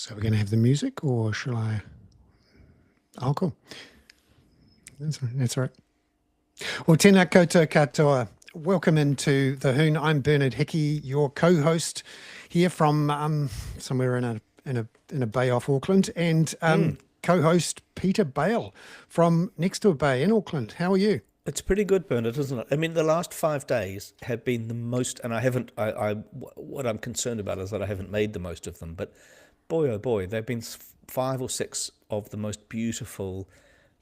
So we're going to have the music, or shall I? Oh, cool. That's all right. Well, tēnā koutou katoa. Welcome into the Hoon. I'm Bernard Hickey, your co-host here from somewhere in a bay off Auckland, and co-host Peter Bale from next to a bay in Auckland. How are you? It's pretty good, Bernard, isn't it? I mean, the last 5 days have been the most, and I haven't. What I'm concerned about is that I haven't made the most of them. But boy, oh boy, they've been 5 or 6 of the most beautiful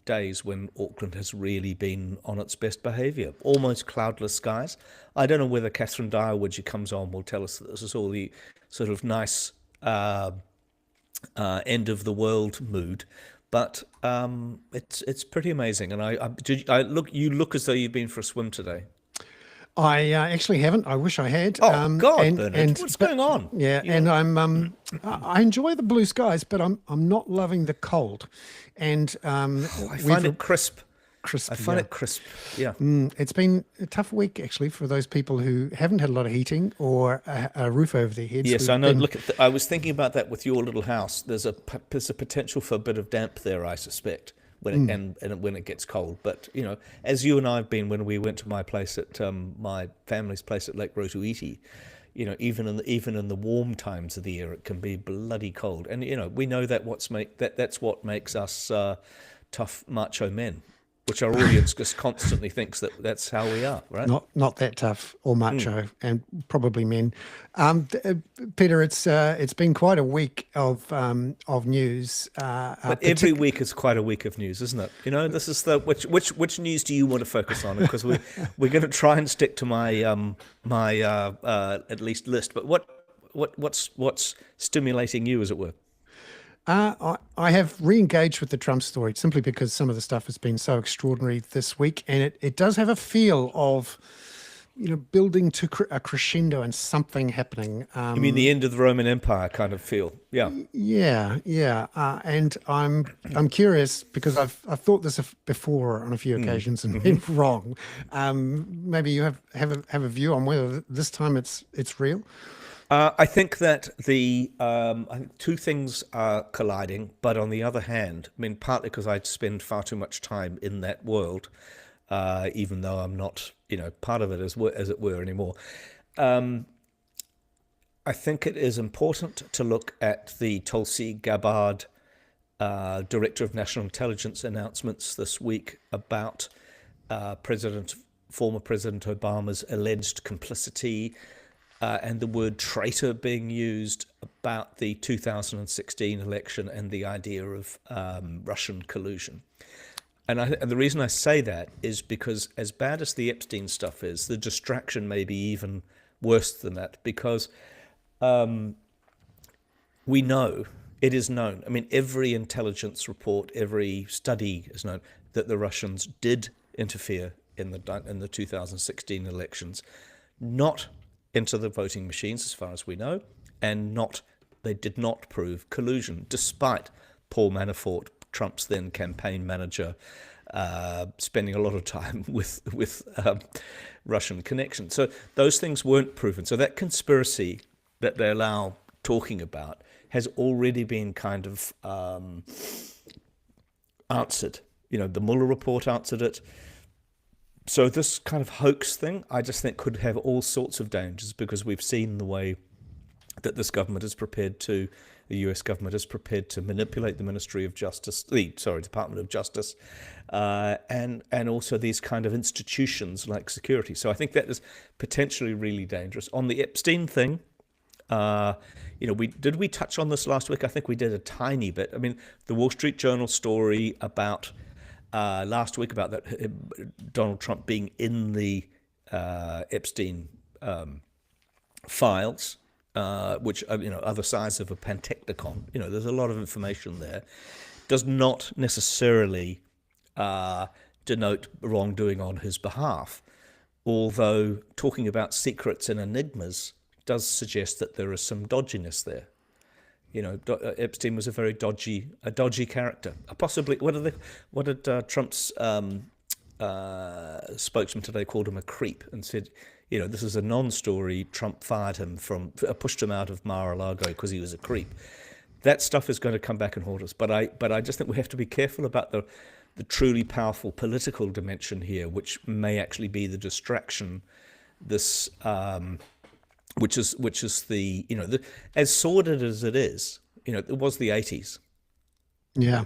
days when Auckland has really been on its best behaviour. Almost cloudless skies. I don't know whether Catherine Dyer, when she comes on, will tell us that this is all the sort of nice end of the world mood. But it's pretty amazing, and you look as though you've been for a swim today. I actually haven't. I wish I had. Oh God, Bernard, what's going on? Yeah, and I enjoy the blue skies, but I'm not loving the cold, and I find it crisp. Crisp. I find it crisp. Yeah. It's been a tough week actually for those people who haven't had a lot of heating or a roof over their heads. Yes, I know. Look, I was thinking about that with your little house. There's a potential for a bit of damp there, I suspect, when it gets cold. But as you and I have been when we went to my place at my family's place at Lake Rotuiti, even in the warm times of the year, it can be bloody cold. And we know that that's what makes us tough macho men, which our audience just constantly thinks that's how we are, right? Not that tough or macho, and probably men. Peter, it's been quite a week of news. But every week is quite a week of news, isn't it? This is the which news do you want to focus on? Because we're going to try and stick to my at least list. But what's stimulating you, as it were? I have re-engaged with the Trump story simply because some of the stuff has been so extraordinary this week, and it does have a feel of, building to a crescendo and something happening. You mean the end of the Roman Empire kind of feel? Yeah. Yeah. And I'm curious because I've thought this before on a few occasions and been wrong. Maybe you have a view on whether this time it's real. I think that I think two things are colliding, but on the other hand, I mean, partly because I spend far too much time in that world, even though I'm not, part of it as it were anymore. I think it is important to look at the Tulsi Gabbard, Director of National Intelligence announcements this week about former President Obama's alleged complicity. And the word traitor being used about the 2016 election and the idea of Russian collusion. And the reason I say that is because as bad as the Epstein stuff is, the distraction may be even worse than that, because we know, it is known, I mean, every intelligence report, every study is known that the Russians did interfere in the 2016 elections, not into the voting machines, as far as we know, and they did not prove collusion, despite Paul Manafort, Trump's then campaign manager, spending a lot of time with Russian connections. So those things weren't proven. So that conspiracy that they allow talking about has already been kind of answered. The Mueller report answered it. So this kind of hoax thing, I just think, could have all sorts of dangers, because we've seen the way that this government is prepared to, the US government is prepared to manipulate the Department of Justice, and also these kind of institutions like security. So I think that is potentially really dangerous. On the Epstein thing, did we touch on this last week? I think we did a tiny bit. I mean, the Wall Street Journal story about last week about that Donald Trump being in the Epstein files, which are the size of a pantechnicon. There's a lot of information there. Does not necessarily denote wrongdoing on his behalf, although talking about secrets and enigmas does suggest that there is some dodginess there. Epstein was a very dodgy character. Possibly, what did Trump's spokesman today called him a creep, and said, this is a non-story. Trump pushed him out of Mar-a-Lago because he was a creep. that stuff is going to come back and haunt us. But I just think we have to be careful about the truly powerful political dimension here, which may actually be the distraction. This, which is the as sordid as it is, it was the 80s. Yeah.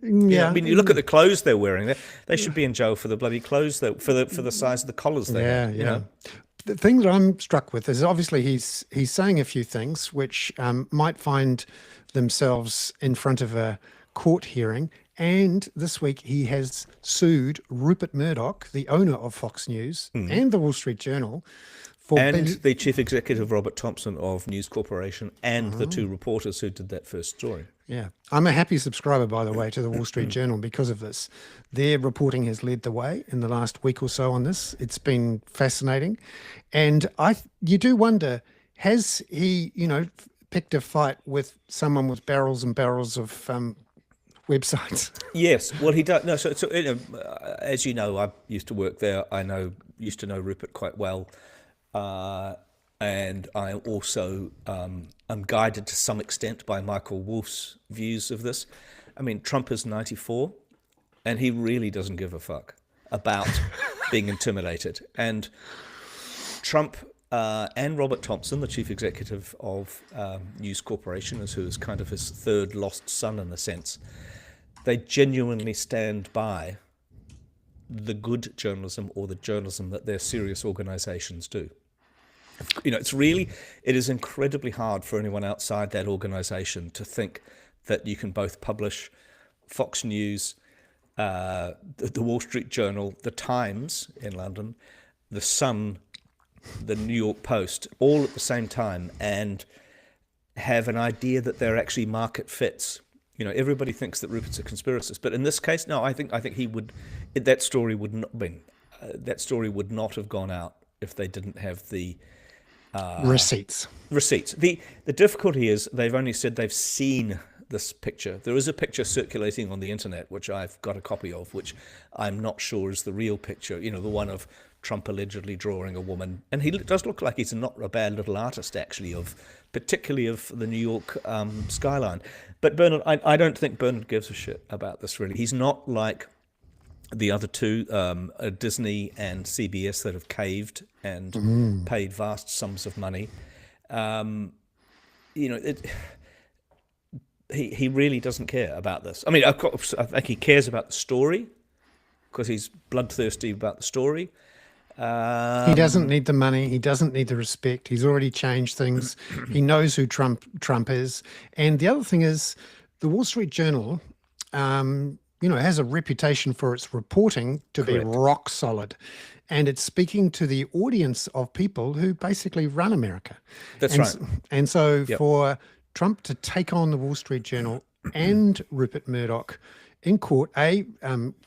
Yeah, I mean, you look at the clothes they're wearing. They should be in jail for the bloody clothes for the size of the collars they have. Yeah. The thing that I'm struck with is obviously he's saying a few things which might find themselves in front of a court hearing. And this week he has sued Rupert Murdoch, the owner of Fox News and the Wall Street Journal, and the chief executive, Robert Thompson, of News Corporation, and the two reporters who did that first story. Yeah. I'm a happy subscriber, by the way, to the Wall Street Journal because of this. Their reporting has led the way in the last week or so on this. It's been fascinating. And you do wonder, has he, picked a fight with someone with barrels and barrels of websites? Yes. Well, he does. No, so as you know, I used to work there. Used to know Rupert quite well. And I also am guided to some extent by Michael Wolff's views of this. I mean, Trump is 94, and he really doesn't give a fuck about being intimidated. And Trump and Robert Thompson, the chief executive of News Corporation, who is kind of his third lost son in a sense, they genuinely stand by the good journalism, or the journalism that their serious organizations do. It is incredibly hard for anyone outside that organization to think that you can both publish Fox News, the Wall Street Journal, the Times in London, the Sun, the New York Post, all at the same time, and have an idea that they're actually market fits. Everybody thinks that Rupert's a conspiracist, but in this case, no. I think he would. That story would not have gone out if they didn't have the receipts. The difficulty is they've only said they've seen this picture. There is a picture circulating on the internet, which I've got a copy of, which I'm not sure is the real picture. The one of Trump allegedly drawing a woman, and he does look like he's not a bad little artist, actually, particularly of the New York skyline. But Bernard, I don't think Bernard gives a shit about this, really. He's not like the other two, Disney and CBS, that have caved and paid vast sums of money. He really doesn't care about this. I mean, of course, I think he cares about the story because he's bloodthirsty about the story. He doesn't need the money. He doesn't need the respect. He's already changed things. He knows who Trump is. And the other thing is, the Wall Street Journal, has a reputation for its reporting to be rock solid. And it's speaking to the audience of people who basically run America. That's right. And so for Trump to take on the Wall Street Journal and Rupert Murdoch in court,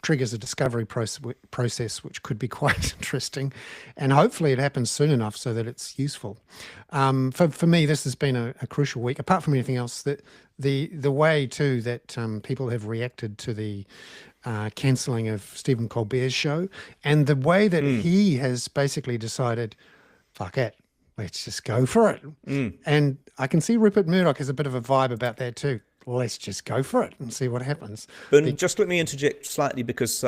triggers a discovery process, which could be quite interesting. And hopefully it happens soon enough so that it's useful. For me, this has been a crucial week. Apart from anything else, that the way, too, that people have reacted to the cancelling of Stephen Colbert's show, and the way that he has basically decided, fuck it, let's just go for it. And I can see Rupert Murdoch has a bit of a vibe about that too. Let's just go for it and see what happens. But just let me interject slightly, because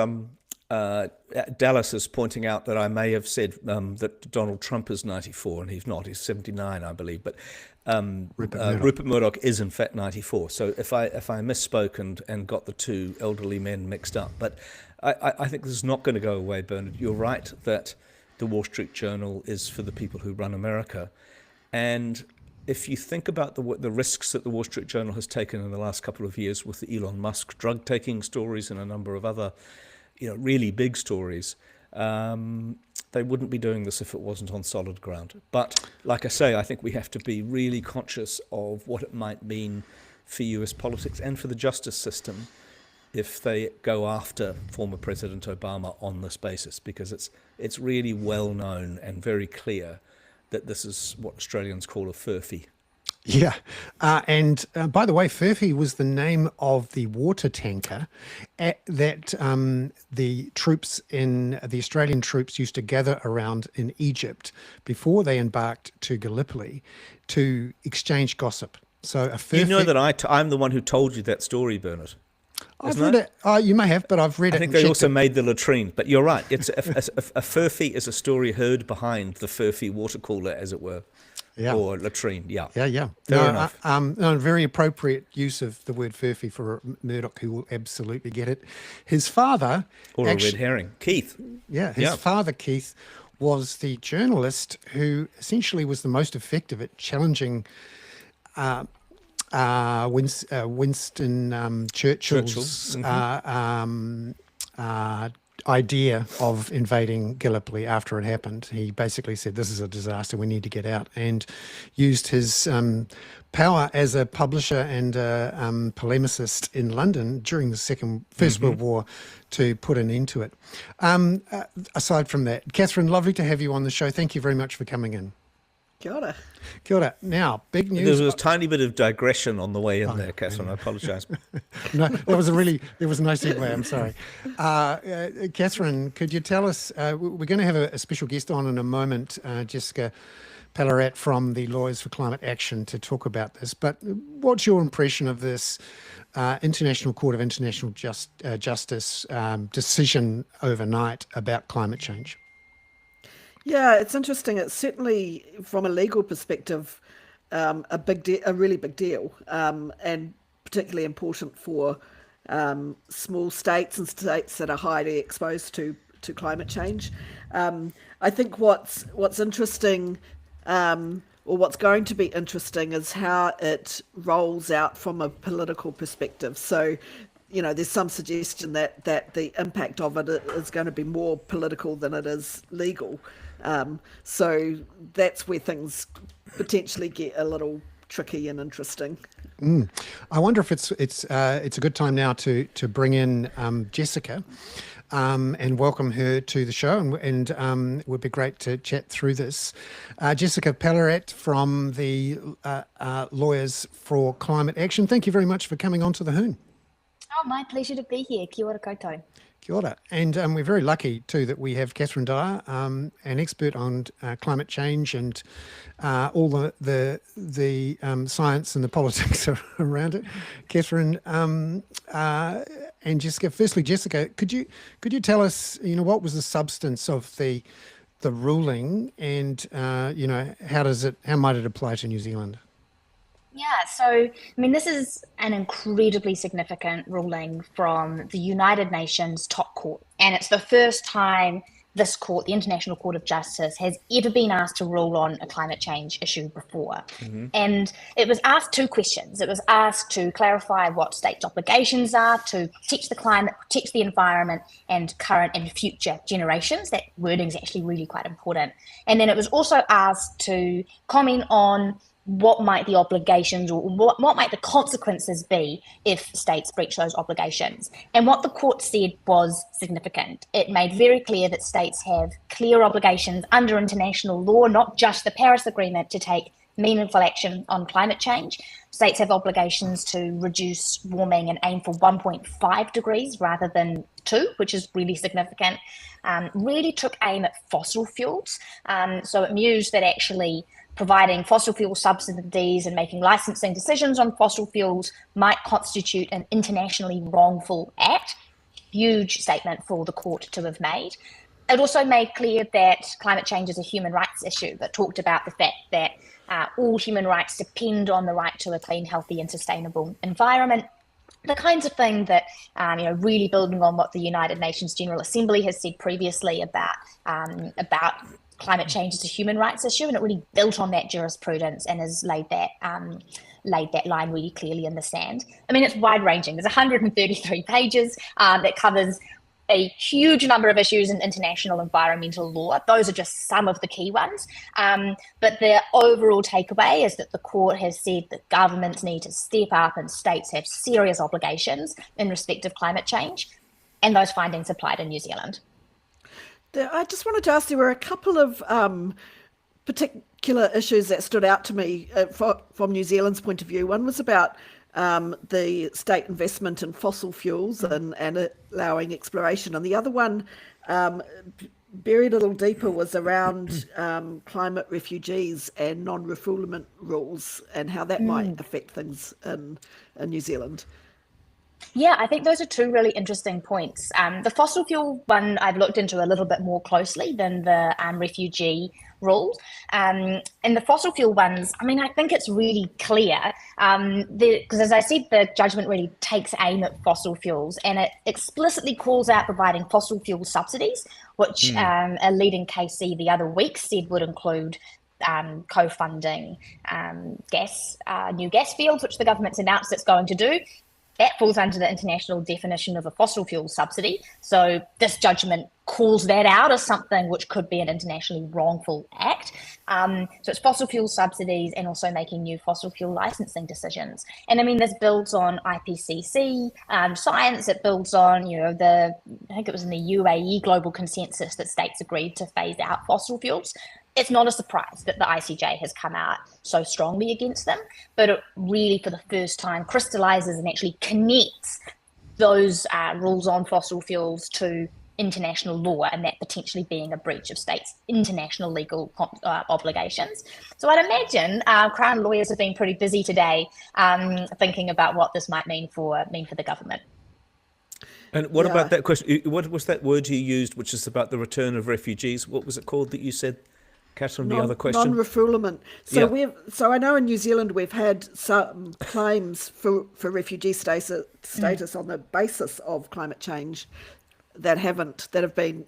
Dallas is pointing out that I may have said that Donald Trump is 94, and he's not. He's 79, I believe. But Rupert Murdoch is in fact 94. So if I misspoke and got the two elderly men mixed up, but I think this is not going to go away, Bernard. You're right that the Wall Street Journal is for the people who run America, and if you think about the risks that the Wall Street Journal has taken in the last couple of years with the Elon Musk drug-taking stories and a number of other, really big stories, they wouldn't be doing this if it wasn't on solid ground. But like I say, I think we have to be really conscious of what it might mean for US politics and for the justice system if they go after former President Obama on this basis, because it's really well known and very clear that this is what Australians call a furphy. Yeah. And by the way, Furphy was the name of the water tanker that the Australian troops used to gather around in Egypt before they embarked to Gallipoli to exchange gossip. So a You know fur-fed. that I'm the one who told you that story, Bernard. I've read it. You may have, but I've read I it. think and they checked also it. made the latrine, but you're right. It's a furphy is a story heard behind the furphy water cooler, as it were, Yeah. or latrine. Yeah, Yeah. fair enough. No, very appropriate use of the word furphy for Murdoch, who will absolutely get it. His father, Or a red herring, Keith. his father, Keith, was the journalist who essentially was the most effective at challenging Winston Churchill's idea of invading Gallipoli after it happened. He basically said, this is a disaster, we need to get out, and used his power as a publisher and a polemicist in London during the First World War to put an end to it. Aside from that, Catherine, lovely to have you on the show. Thank you very much for coming in. Kia ora. Kia ora. Now, big news. There was a tiny bit of digression on the way in there, Catherine. I apologise. No, there was no segue. I'm sorry. Catherine, could you tell us, we're going to have a special guest on in a moment, Jessica Pallarat from the Lawyers for Climate Action, to talk about this. But what's your impression of this International Court of International Justice decision overnight about climate change? Yeah, it's interesting. It's certainly, from a legal perspective, a really big deal, and particularly important for small states and states that are highly exposed to climate change. I think what's interesting, or what's going to be interesting, is how it rolls out from a political perspective. So, there's some suggestion that the impact of it is going to be more political than it is legal. So that's where things potentially get a little tricky and interesting. I wonder if it's a good time now to bring in Jessica and welcome her to the show, and it would be great to chat through this. Jessica Pallarat from the Lawyers for Climate Action, thank you very much for coming on to the Hoon. Oh, my pleasure to be here. Kia ora koutou. Kia ora. And we're very lucky too that we have Catherine Dyer, an expert on climate change and all the science and the politics around it. Catherine and Jessica. Firstly, Jessica, could you tell us, what was the substance of the ruling, and how might it apply to New Zealand? Yeah, so, this is an incredibly significant ruling from the United Nations top court. And it's the first time this court, the International Court of Justice, has ever been asked to rule on a climate change issue before. And it was asked two questions. It was asked to clarify what states' obligations are to protect the climate, protect the environment, and current and future generations. That wording is actually really quite important. And then it was also asked to comment on what might the obligations, or what might the consequences be if states breach those obligations. And what the court said was significant. It made very clear that states have clear obligations under international law, not just the Paris Agreement, to take meaningful action on climate change. States have obligations to reduce warming and aim for 1.5 degrees rather than 2, which is really significant. Really took aim at fossil fuels. So it mused that actually providing fossil fuel subsidies and making licensing decisions on fossil fuels might constitute an internationally wrongful act. Huge statement for the court to have made. It also made clear that climate change is a human rights issue, that talked about the fact that all human rights depend on the right to a clean, healthy and sustainable environment. The kinds of thing that, really building on what the United Nations General Assembly has said previously about climate change as a human rights issue, and it really built on that jurisprudence and has laid that line really clearly in the sand. It's wide ranging. There's 133 pages that covers a huge number of issues in international environmental law. Those are just some of the key ones. But the overall takeaway is that the court has said that governments need to step up and states have serious obligations in respect of climate change, and those findings apply to New Zealand. I just wanted to ask, there were a couple of particular issues that stood out to me from New Zealand's point of view. One was about the state investment in fossil fuels and allowing exploration. And the other one buried a little deeper was around climate refugees and non-refoulement rules and how that might affect things in New Zealand. Yeah, I think those are two really interesting points. The fossil fuel one I've looked into a little bit more closely than the refugee rules. And the fossil fuel ones, I mean, I think it's really clear because, as I said, the judgment really takes aim at fossil fuels, and it explicitly calls out providing fossil fuel subsidies, which a leading KC the other week said would include co-funding new gas fields, which the government's announced it's going to do. That falls under the international definition of a fossil fuel subsidy. So this judgment calls that out as something which could be an internationally wrongful act. So it's fossil fuel subsidies and also making new fossil fuel licensing decisions. And I mean, this builds on IPCC science. It builds on, I think it was in the UAE global consensus that states agreed to phase out fossil fuels. It's not a surprise that the ICJ has come out so strongly against them, but it really, for the first time, crystallizes and actually connects those rules on fossil fuels to international law, and that potentially being a breach of states' international legal obligations. So I'd imagine Crown lawyers have been pretty busy today thinking about what this might mean for the government. And what about that question? What was that word you used, which is about the return of refugees? What was it called that you said, Catherine, the other question? Non-refoulement. So I know in New Zealand we've had some claims for refugee status on the basis of climate change that have been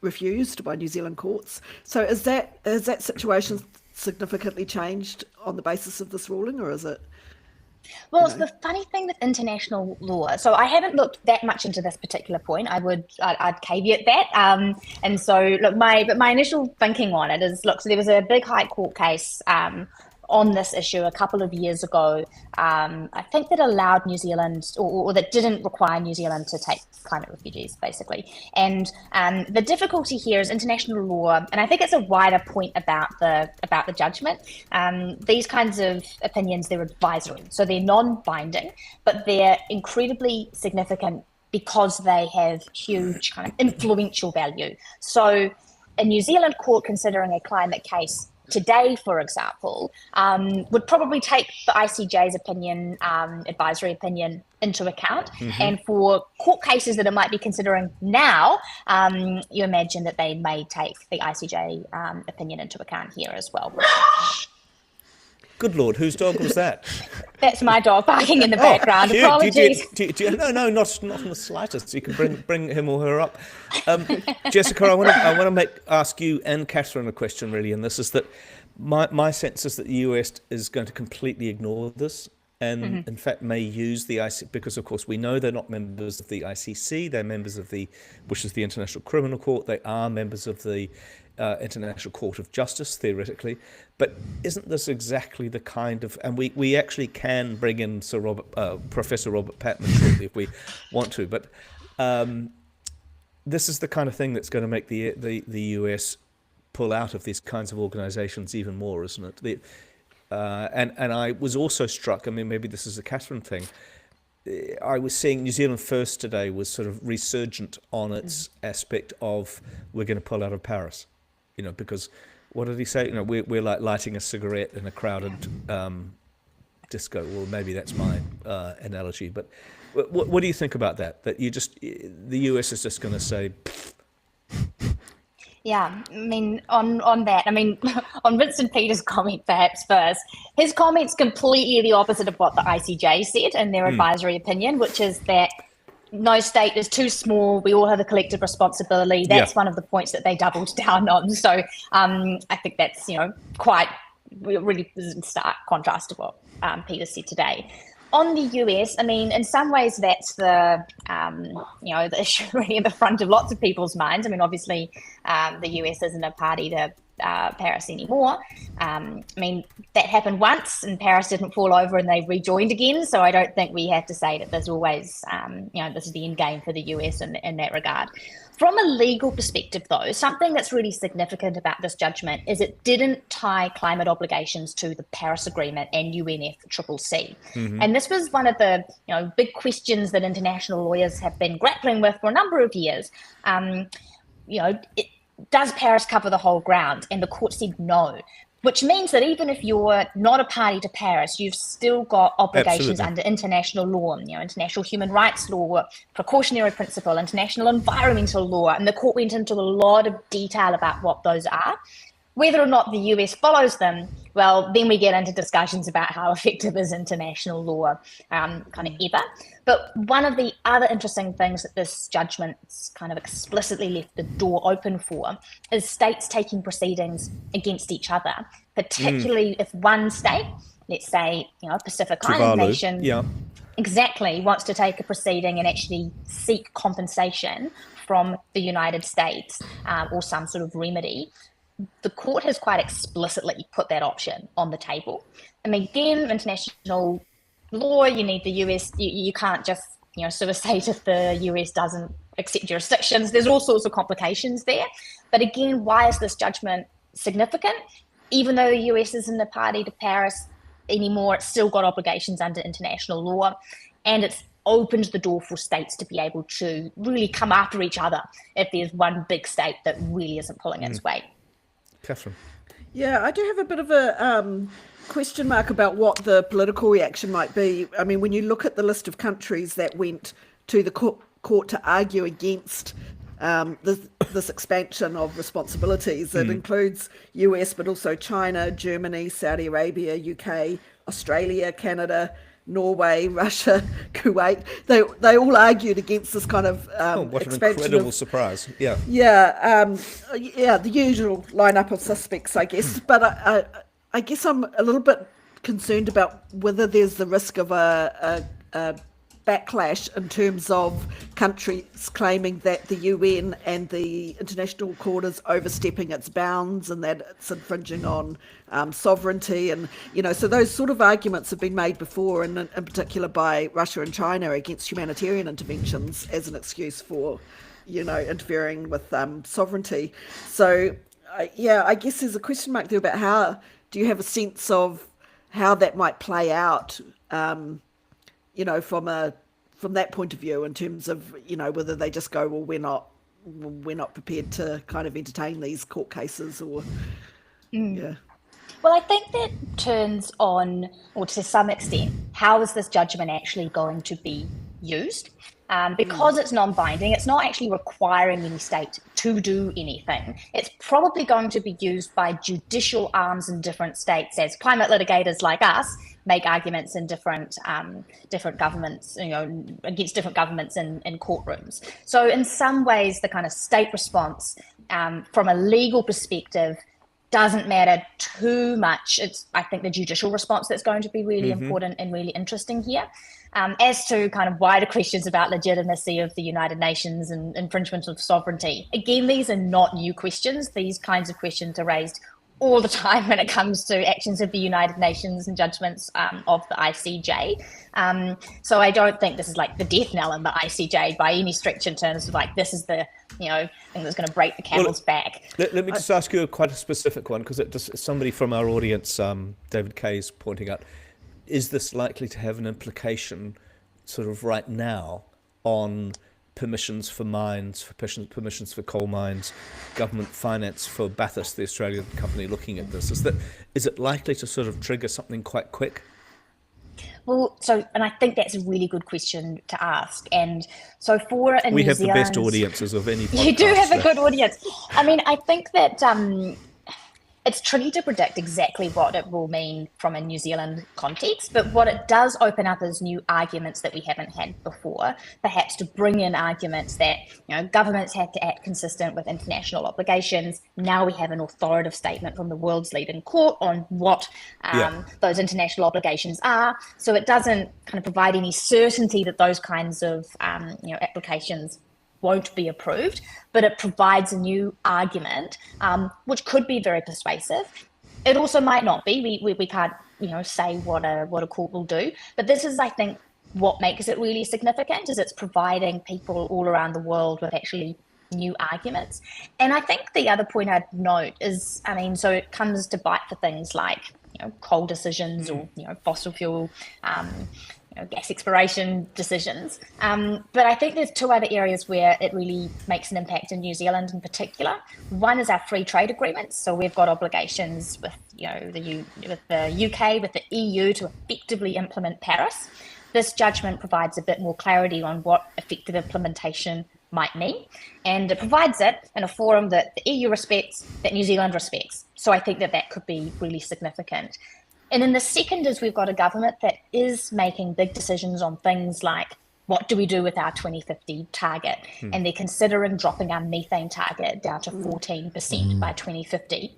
refused by New Zealand courts. So has that situation significantly changed on the basis of this ruling, or is it? Well, it's the funny thing with international law. So I haven't looked that much into this particular point. I'd caveat that. And so look, my initial thinking on it is, so there was a big High Court case on this issue a couple of years ago, I think that allowed New Zealand, or that didn't require New Zealand to take climate refugees, basically. And the difficulty here is international law, and I think it's a wider point about the judgment. These kinds of opinions, they're advisory, so they're non-binding, but they're incredibly significant because they have huge kind of influential value. So a New Zealand court considering a climate case today, for example, would probably take the ICJ's opinion, advisory opinion, into account. And for court cases that it might be considering now, you imagine that they may take the ICJ opinion into account here as well. Good Lord, whose dog was that? That's my dog barking in the background. Cute. Apologies. No, not in the slightest. You can bring him or her up. Jessica, I want to ask you and Catherine a question, really, and this is that my sense is that the US is going to completely ignore this and, in fact, may use the ICC, because, of course, we know they're not members of the ICC. They're members of which is the International Criminal Court. They are members of the International Court of Justice, theoretically. But isn't this exactly the kind of, and we actually can bring in Professor Robert Patman shortly if we want to, but this is the kind of thing that's going to make the US pull out of these kinds of organizations even more, isn't it? And I was also struck, I mean, maybe this is a Catherine thing, I was seeing New Zealand First today was sort of resurgent on its aspect of we're going to pull out of Paris, because what did he say? We're like lighting a cigarette in a crowded disco. Well, maybe that's my analogy. But what do you think about that? That the US is just going to say. Yeah, I mean, on that, I mean, on Vincent Peters' comment perhaps first, his comment's completely the opposite of what the ICJ said in their advisory opinion, which is that no state is too small. We all have a collective responsibility. That's one of the points that they doubled down on. So I think that's, quite really in stark contrast to what Peter said today. On the US, I mean, in some ways that's the issue really in the front of lots of people's minds. I mean, obviously the US isn't a party to Paris anymore. I mean, that happened once and Paris didn't fall over and they rejoined again. So I don't think we have to say that there's always, this is the end game for the US in that regard. From a legal perspective, though, something that's really significant about this judgment is it didn't tie climate obligations to the Paris Agreement and UNFCCC. And this was one of the big questions that international lawyers have been grappling with for a number of years. does Paris cover the whole ground? And the court said no, which means that even if you're not a party to Paris, you've still got obligations Absolutely. under international law, international human rights law, precautionary principle, international environmental law. And the court went into a lot of detail about what those are. Whether or not the US follows them, well, then we get into discussions about how effective is international law kind of ever. But one of the other interesting things that this judgment's kind of explicitly left the door open for is states taking proceedings against each other, particularly if one state, let's say, Pacific Island Tuvalu, nation, yeah. exactly, wants to take a proceeding and actually seek compensation from the United States or some sort of remedy. The court has quite explicitly put that option on the table. I mean, again, international law, you need the US, you can't just, sort of say if the US doesn't accept jurisdictions. There's all sorts of complications there. But again, why is this judgment significant? Even though the US isn't a party to Paris anymore, it's still got obligations under international law. And it's opened the door for states to be able to really come after each other if there's one big state that really isn't pulling its weight. Catherine. Yeah, I do have a bit of a question mark about what the political reaction might be. I mean, when you look at the list of countries that went to the court to argue against this expansion of responsibilities, it includes US, but also China, Germany, Saudi Arabia, UK, Australia, Canada, Norway, Russia, Kuwait. They all argued against this kind of What an expansion incredible of, surprise. Yeah. the usual lineup of suspects, I guess. But I guess I'm a little bit concerned about whether there's the risk of a backlash in terms of countries claiming that the UN and the International Court is overstepping its bounds and that it's infringing on sovereignty. And, so those sort of arguments have been made before, and in particular by Russia and China against humanitarian interventions as an excuse for, interfering with sovereignty. So, I guess there's a question mark there about how do you have a sense of how that might play out, from that point of view, in terms of, whether they just go, well, we're not prepared to kind of entertain these court cases, or yeah. Well, I think that turns on, or to some extent, how is this judgment actually going to be used? Because it's non-binding, it's not actually requiring any state to do anything. It's probably going to be used by judicial arms in different states as climate litigators like us make arguments in different governments, against different governments in courtrooms. So in some ways, the kind of state response from a legal perspective doesn't matter too much. It's, I think, the judicial response that's going to be really important and really interesting here. As to kind of wider questions about legitimacy of the United Nations and infringement of sovereignty, again, these are not new questions. These kinds of questions are raised all the time when it comes to actions of the United Nations and judgments of the ICJ. So I don't think this is like the death knell in the ICJ by any stretch in terms of like, this is the, thing that's going to break the camel's back. Let me just ask you quite a specific one, because somebody from our audience, David Kay, is pointing out, is this likely to have an implication sort of right now on permissions for mines, for permissions for coal mines, government finance for Bathurst, the Australian company looking at this? Is it likely to sort of trigger something quite quick? Well, and I think that's a really good question to ask. And so for in we New have Zealand, the best audiences of any podcast. You do have a good audience. I mean, I think that it's tricky to predict exactly what it will mean from a New Zealand context, but what it does open up is new arguments that we haven't had before, perhaps to bring in arguments that, governments have to act consistent with international obligations. Now we have an authoritative statement from the world's leading court on what those international obligations are. So it doesn't kind of provide any certainty that those kinds of, applications won't be approved, but it provides a new argument, which could be very persuasive. It also might not be. We can't, say what a court will do. But this is, I think, what makes it really significant, is it's providing people all around the world with actually new arguments. And I think the other point I'd note is, so it comes to bite for things like, coal decisions or, fossil fuel, gas exploration decisions. But I think there's two other areas where it really makes an impact in New Zealand in particular. One is our free trade agreements. So we've got obligations with with the UK, with the EU to effectively implement Paris. This judgment provides a bit more clarity on what effective implementation might mean, and it provides it in a forum that the EU respects, that New Zealand respects. So I think that could be really significant. And then the second is we've got a government that is making big decisions on things like what do we do with our 2050 target? And they're considering dropping our methane target down to 14% by 2050.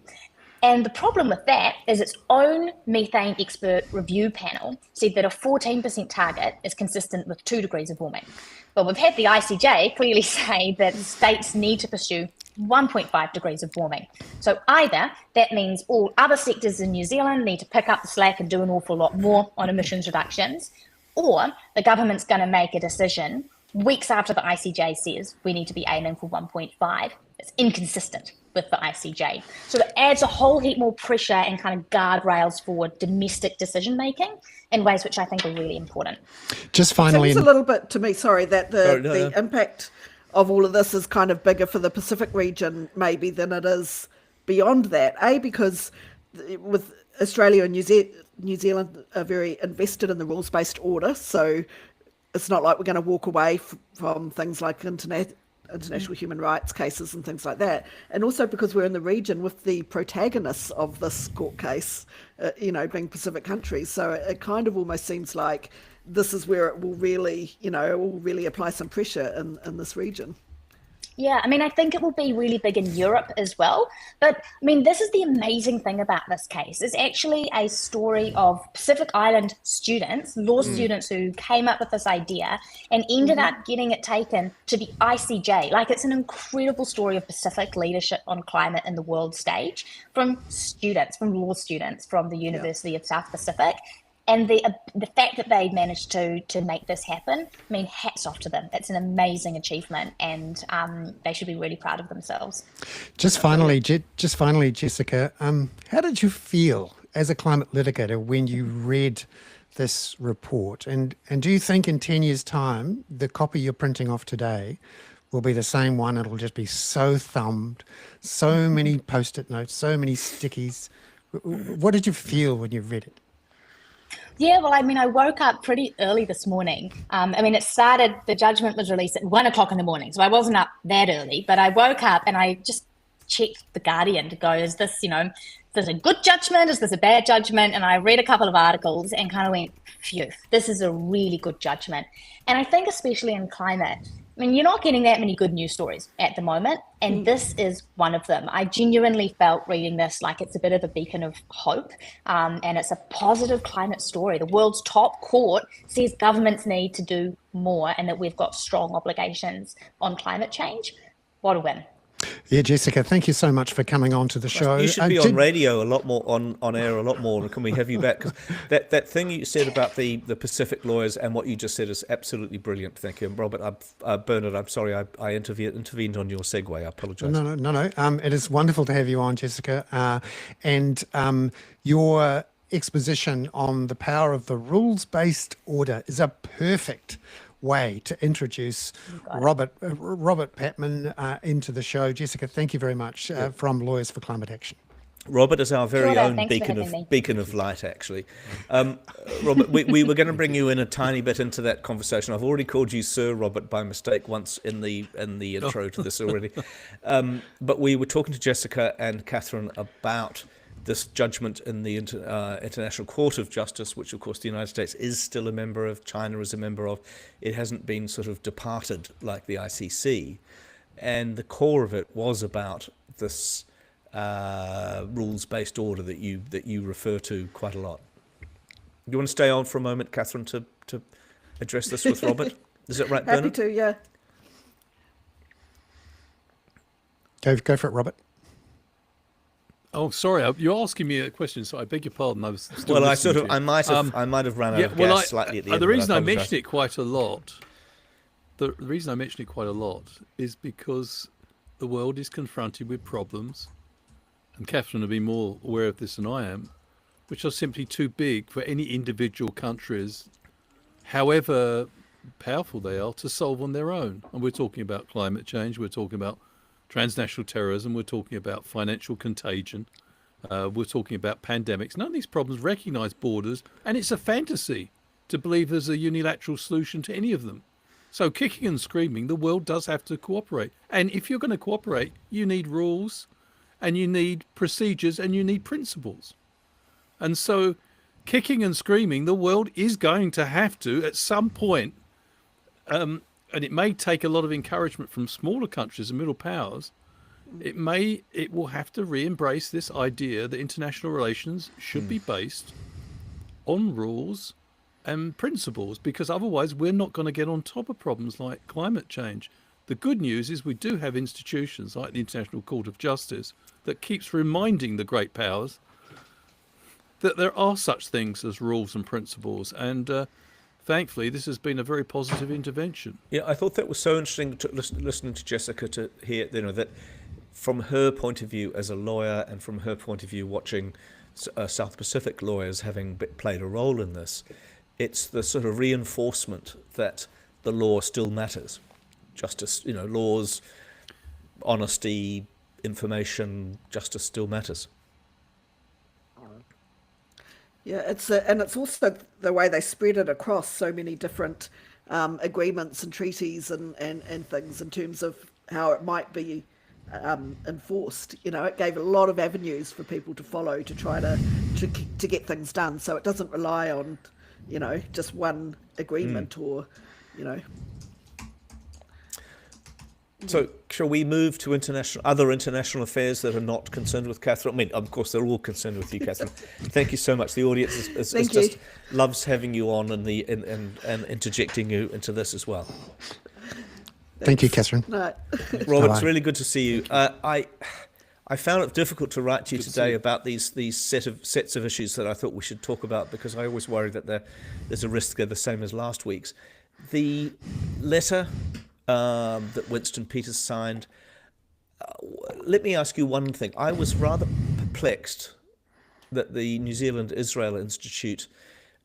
And the problem with that is its own methane expert review panel said that a 14% target is consistent with 2 degrees of warming. But we've had the ICJ clearly say that states need to pursue 1.5 degrees of warming. So either that means all other sectors in New Zealand need to pick up the slack and do an awful lot more on emissions reductions, or the government's going to make a decision weeks after the ICJ says we need to be aiming for 1.5. It's inconsistent with the ICJ. So it adds a whole heap more pressure and kind of guardrails for domestic decision making in ways which I think are really important. Just finally, it seems a little bit to me, that the impact of all of this is kind of bigger for the Pacific region maybe than it is beyond that. Because with Australia and New Zealand are very invested in the rules-based order, so it's not like we're going to walk away from things like international human rights cases and things like that. And also because we're in the region with the protagonists of this court case, being Pacific countries. So it kind of almost seems like this is where it will really, apply some pressure in this region. Yeah, I mean, I think it will be really big in Europe as well. But I mean, this is the amazing thing about this case. It's actually a story of Pacific Island students, law students who came up with this idea and ended up getting it taken to the ICJ. Like, it's an incredible story of Pacific leadership on climate in the world stage from students, from law students from the University of South Pacific. And the fact that they managed to make this happen, I mean, hats off to them. It's an amazing achievement, and they should be really proud of themselves. Just finally, Jessica, how did you feel as a climate litigator when you read this report? And do you think in 10 years' time, the copy you're printing off today will be the same one? It'll just be so thumbed, so many Post-it notes, so many stickies. What did you feel when you read it? Yeah, well, I mean, I woke up pretty early this morning. The judgment was released at 1 o'clock in the morning. So I wasn't up that early, but I woke up and I just checked The Guardian to go, is this a good judgment? Is this a bad judgment? And I read a couple of articles and kind of went, phew, this is a really good judgment. And I think especially in climate, I mean, you're not getting that many good news stories at the moment, and this is one of them. I genuinely felt reading this like it's a bit of a beacon of hope, and it's a positive climate story. The world's top court says governments need to do more and that we've got strong obligations on climate change. What a win. Yeah, Jessica, thank you so much for coming on to the show. You should be on radio a lot more, on air a lot more. Can we have you back? 'Cause that thing you said about the Pacific lawyers and what you just said is absolutely brilliant. Thank you. And Robert, Bernard, I'm sorry I intervened on your segue. I apologise. No. It is wonderful to have you on, Jessica. And your exposition on the power of the rules-based order is a perfect way to introduce Robert Patman into the show. Jessica, thank you very much from Lawyers for Climate Action. Robert is our very own beacon of light, actually. Robert, we were going to bring you in a tiny bit into that conversation. I've already called you Sir Robert by mistake once in the intro to this already. But we were talking to Jessica and Catherine about this judgment in the International Court of Justice, which of course the United States is still a member of, China is a member of. It hasn't been sort of departed like the ICC. And the core of it was about this rules-based order that you refer to quite a lot. You want to stay on for a moment, Catherine, to address this with Robert? Is it right, Bernard? Happy to, yeah. Go for it, Robert. Oh, sorry, you're asking me a question, so I beg your pardon. I was still I might have run out of gas slightly at the end. The reason I mention it quite a lot, is because the world is confronted with problems, and Catherine will be more aware of this than I am, which are simply too big for any individual countries however powerful they are, to solve on their own. And we're talking about climate change, we're talking about transnational terrorism, we're talking about financial contagion, we're talking about pandemics. None of these problems recognise borders, and it's a fantasy to believe there's a unilateral solution to any of them. So kicking and screaming, the world does have to cooperate. And if you're going to cooperate, you need rules, and you need procedures, and you need principles. And so kicking and screaming, the world is going to have to, at some point, and it may take a lot of encouragement from smaller countries and middle powers, it will have to re-embrace this idea that international relations should be based on rules and principles, because otherwise we're not going to get on top of problems like climate change. The good news is we do have institutions like the International Court of Justice that keeps reminding the great powers that there are such things as rules and principles, and thankfully this has been a very positive intervention. Yeah, I thought that was so interesting listening to Jessica, to hear, that from her point of view as a lawyer, and from her point of view watching South Pacific lawyers having played a role in this, it's the sort of reinforcement that the law still matters. Justice, laws, honesty, information, justice still matters. Yeah, and it's also the way they spread it across so many different agreements and treaties and things, in terms of how it might be enforced. It gave a lot of avenues for people to follow to try to get things done. So it doesn't rely on, just one agreement or. So shall we move to other international affairs that are not concerned with Catherine? I mean, of course, they're all concerned with you, Catherine. Thank you so much. The audience is just loves having you on, and interjecting you into this as well. Thank you, Catherine. No. Robert, it's really good to see you. I found it difficult to write to you today about these sets of issues that I thought we should talk about, because I always worry that there's a risk they're the same as last week's. The letter that Winston Peters signed. Let me ask you one thing. I was rather perplexed that the New Zealand Israel Institute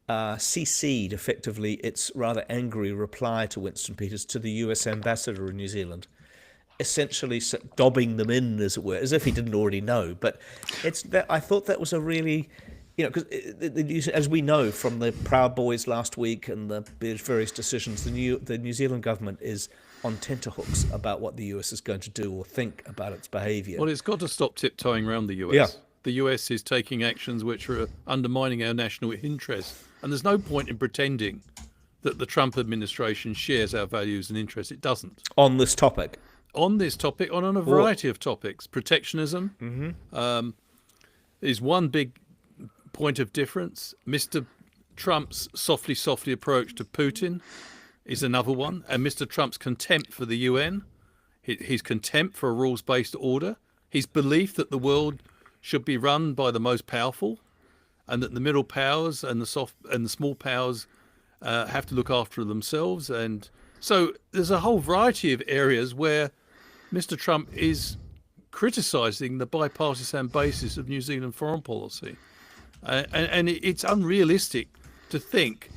CC'd effectively its rather angry reply to Winston Peters to the US ambassador in New Zealand, essentially dobbing them in, as it were, as if he didn't already know. But I thought that was a really, because as we know from the Proud Boys last week and the various decisions, the New Zealand government is on tenterhooks about what the US is going to do or think about its behaviour. Well, it's got to stop tiptoeing around the US. Yeah. The US is taking actions which are undermining our national interest. And there's no point in pretending that the Trump administration shares our values and interests. It doesn't. On this topic? On a variety of topics. Protectionism is one big point of difference. Mr. Trump's softly approach to Putin is another one. And Mr. Trump's contempt for the UN, his contempt for a rules-based order, his belief that the world should be run by the most powerful, and that the middle powers and the small powers have to look after themselves. And so there's a whole variety of areas where Mr. Trump is criticising the bipartisan basis of New Zealand foreign policy. And it's unrealistic to think,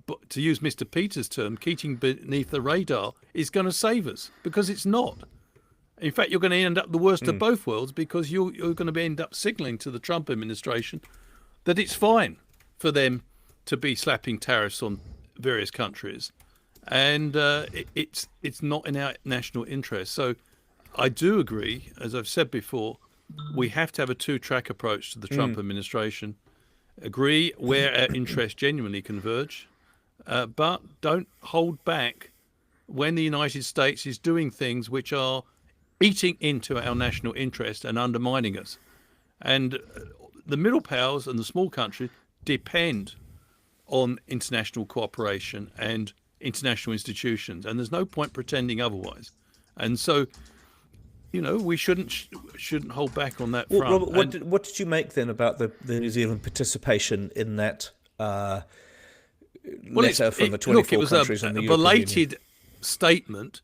but to use Mr. Peters' term, keeping beneath the radar is going to save us, because it's not. In fact, you're going to end up the worst of both worlds, because you're going to end up signalling to the Trump administration that it's fine for them to be slapping tariffs on various countries, and it's not in our national interest. So I do agree, as I've said before, we have to have a two-track approach to the Trump administration. Agree where our interests genuinely converge, but don't hold back when the United States is doing things which are eating into our national interest and undermining us. And the middle powers and the small countries depend on international cooperation and international institutions, and there's no point pretending otherwise. And so, we shouldn't hold back on that front. Robert, what did you make then about the New Zealand participation in that letter from the 24 countries and the European Union? It was a belated statement.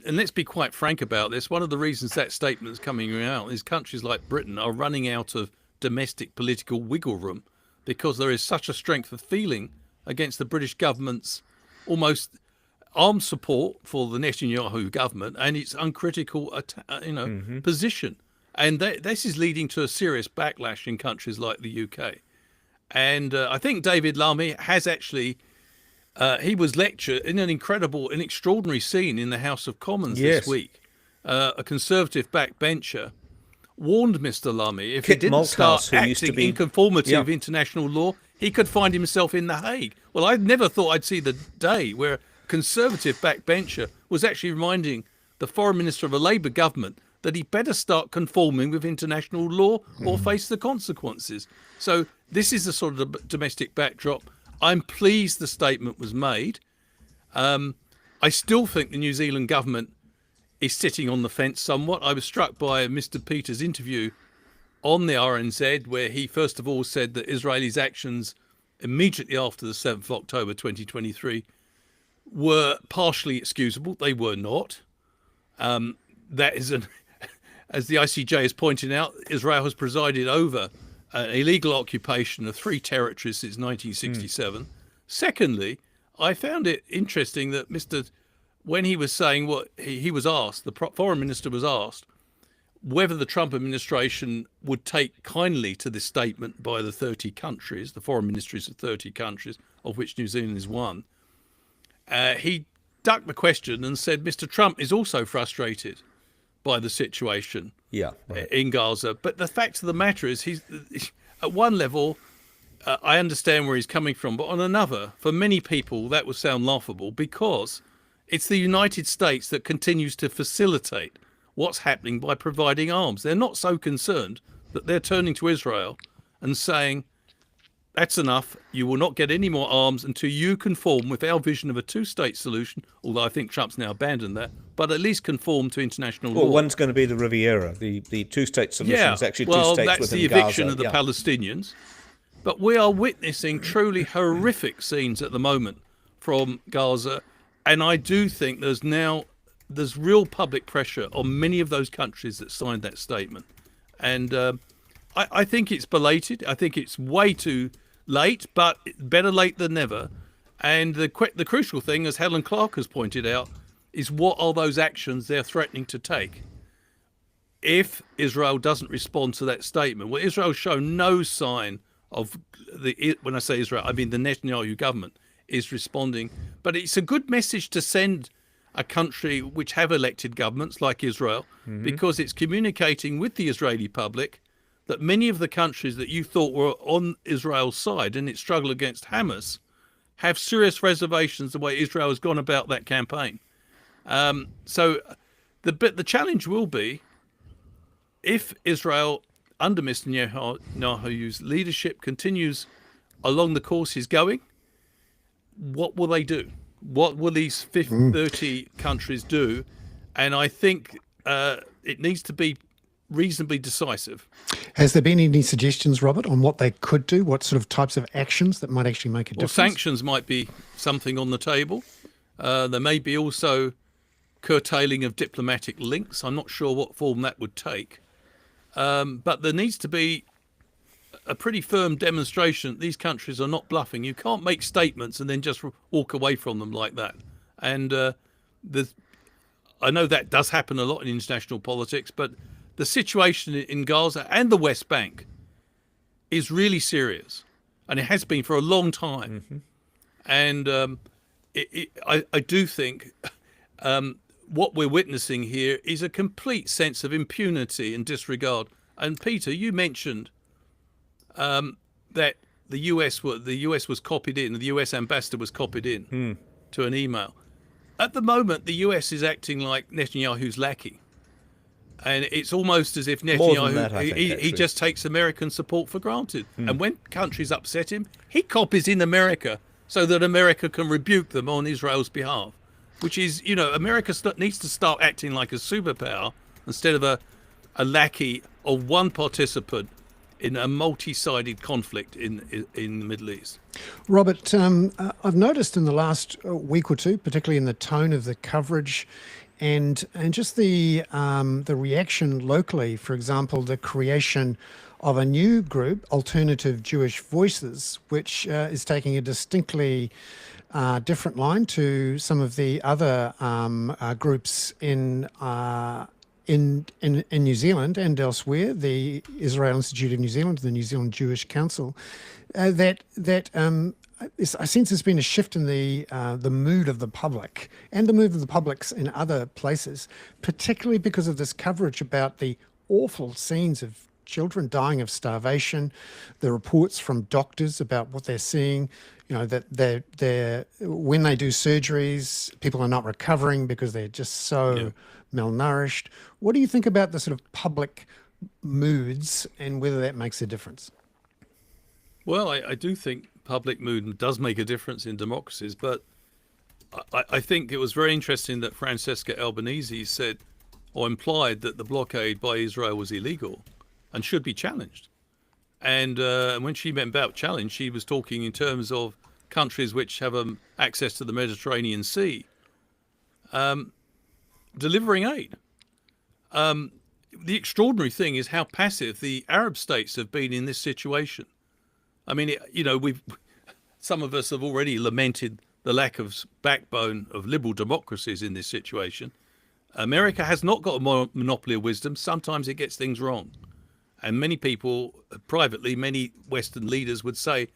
And let's be quite frank about this. One of the reasons that statement is coming out is countries like Britain are running out of domestic political wiggle room, because there is such a strength of feeling against the British government's almost armed support for the Netanyahu government and its uncritical, position. And this is leading to a serious backlash in countries like the UK. And I think David Lammy has actually, he was lectured in an extraordinary scene in the House of Commons this week. A Conservative backbencher warned Mr. Lammy if he didn't start acting in conformity with international law, he could find himself in The Hague. Well, I never thought I'd see the day where a Conservative backbencher was actually reminding the Foreign Minister of a Labour government that he better start conforming with international law or face the consequences. So this is the sort of domestic backdrop. I'm pleased the statement was made. I still think the New Zealand government is sitting on the fence somewhat. I was struck by Mr. Peters' interview on the RNZ, where he first of all said that Israelis' actions immediately after the 7th of October 2023 were partially excusable. They were not. That is, as the ICJ has pointed out, Israel has presided over an illegal occupation of 3 territories since 1967. Secondly, I found it interesting that when he was saying what he was asked, the foreign minister was asked whether the Trump administration would take kindly to this statement by the 30 countries, the foreign ministries of 30 countries, of which New Zealand is one. He ducked the question and said Mr. Trump is also frustrated by the situation in Gaza. But the fact of the matter is, he's at one level, I understand where he's coming from, but on another, for many people, that would sound laughable because it's the United States that continues to facilitate what's happening by providing arms. They're not so concerned that they're turning to Israel and saying, that's enough. You will not get any more arms until you conform with our vision of a 2-state solution, although I think Trump's now abandoned that, but at least conform to international law. Well, one's going to be the Riviera. The 2-state solution is actually 2 states within Gaza. Well, that's the eviction of the Palestinians. But we are witnessing truly horrific scenes at the moment from Gaza. And I do think there's real public pressure on many of those countries that signed that statement. And I think it's belated. I think it's way too late, but better late than never. And the crucial thing, as Helen Clark has pointed out, is what are those actions they're threatening to take if Israel doesn't respond to that statement? Well, Israel's shown no sign of when I say Israel, I mean the Netanyahu government is responding. But it's a good message to send a country which have elected governments like Israel, because it's communicating with the Israeli public that many of the countries that you thought were on Israel's side in its struggle against Hamas have serious reservations the way Israel has gone about that campaign. So the challenge will be, if Israel, under Mr. Netanyahu's leadership, continues along the course he's going, what will they do? What will these 30 countries do? And I think it needs to be reasonably decisive. Has there been any suggestions, Robert, on what they could do? What sort of types of actions that might actually make a difference? Well, sanctions might be something on the table. There may be also curtailing of diplomatic links. I'm not sure what form that would take. But there needs to be a pretty firm demonstration that these countries are not bluffing. You can't make statements and then just walk away from them like that. And I know that does happen a lot in international politics, but the situation in Gaza and the West Bank is really serious, and it has been for a long time. And I do think what we're witnessing here is a complete sense of impunity and disregard. And Peter, you mentioned that the US was copied in, the US ambassador was copied in to an email. At the moment, the US is acting like Netanyahu's lackey. And it's almost as if Netanyahu, he just takes American support for granted. And when countries upset him, he copies in America so that America can rebuke them on Israel's behalf, which is, America needs to start acting like a superpower instead of a lackey of one participant in a multi-sided conflict in the Middle East. Robert, I've noticed in the last week or two, particularly in the tone of the coverage and just the reaction locally, for example, the creation of a new group, Alternative Jewish Voices, which is taking a distinctly different line to some of the other groups in New Zealand and elsewhere, the Israel Institute of New Zealand, the New Zealand Jewish Council, I sense there's been a shift in the mood of the public and the mood of the publics in other places, particularly because of this coverage about the awful scenes of children dying of starvation, the reports from doctors about what they're seeing, that they're when they do surgeries, people are not recovering because they're just so malnourished. What do you think about the sort of public moods and whether that makes a difference? Well, I do think public mood does make a difference in democracies, but I think it was very interesting that Francesca Albanese said or implied that the blockade by Israel was illegal and should be challenged. And when she meant about challenge, she was talking in terms of countries which have access to the Mediterranean Sea delivering aid. The extraordinary thing is how passive the Arab states have been in this situation. I mean, some of us have already lamented the lack of backbone of liberal democracies in this situation. America has not got a monopoly of wisdom. Sometimes it gets things wrong. And many people, privately, many Western leaders would say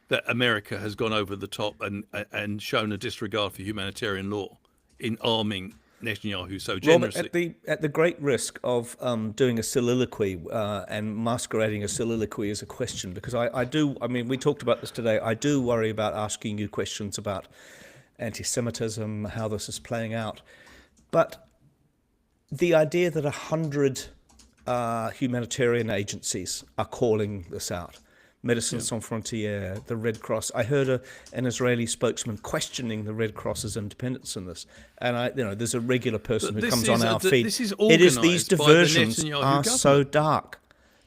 that America has gone over the top and shown a disregard for humanitarian law in arming Netanyahu so generously. Robert, at the great risk of doing a soliloquy and masquerading a soliloquy as a question, because I mean, we talked about this today, I do worry about asking you questions about anti-Semitism, how this is playing out. But the idea that 100 humanitarian agencies are calling this out, Médecins Sans Frontières, the Red Cross. I heard an Israeli spokesman questioning the Red Cross's independence in this, and there's a regular person who comes on our feed. This is these diversions are so dark.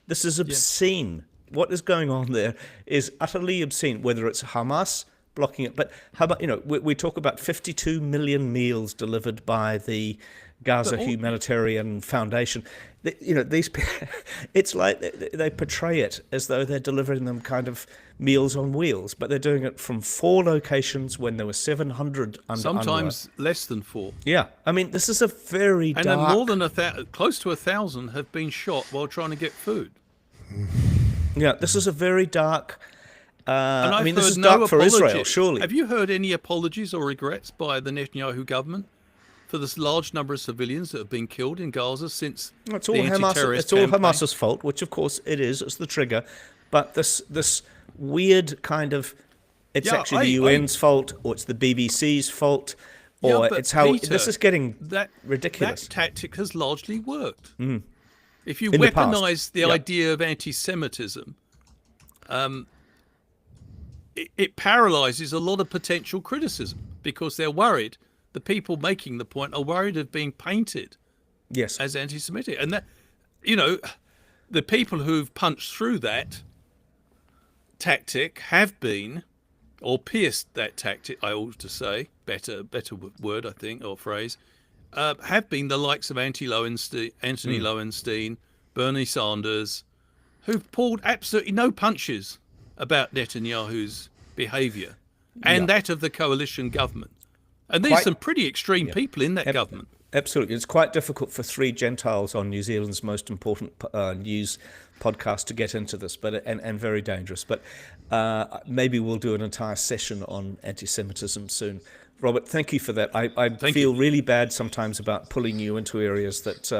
This is obscene. What is going on there is utterly obscene. Whether it's Hamas blocking it, but how about we talk about 52 million meals delivered by the Gaza Humanitarian Foundation. These it's like they portray it as though they're delivering them kind of meals on wheels, but they're doing it from 4 locations when there were 700 under sometimes UNRWA. Less than 4. Yeah, I mean, this is a very and dark... then more than close to 1,000 have been shot while trying to get food. Yeah, this is a very dark... and I mean, this is dark for Israel, surely. Have you heard any apologies or regrets by the Netanyahu government for this large number of civilians that have been killed in Gaza since it's all the anti-terrorist campaign? It's all Hamas's fault, which of course it is. It's the trigger. But this weird kind of, it's actually the UN's fault, or it's the BBC's fault, or it's how Peter, this is getting ridiculous. That tactic has largely worked. If you weaponize the idea of anti-Semitism, it paralyzes a lot of potential criticism because they're worried. The people making the point are worried of being painted as anti-Semitic. And that, the people who've punched through that tactic have been, or pierced that tactic, I ought to say, better word, I think, or phrase, have been the likes of Anthony Lowenstein, Bernie Sanders, who've pulled absolutely no punches about Netanyahu's behaviour and that of the coalition government. And there's some pretty extreme people in that government. Absolutely. It's quite difficult for 3 Gentiles on New Zealand's most important news podcast to get into this, but and very dangerous. But maybe we'll do an entire session on anti-Semitism soon. Robert, thank you for that. I feel really bad sometimes about pulling you into areas that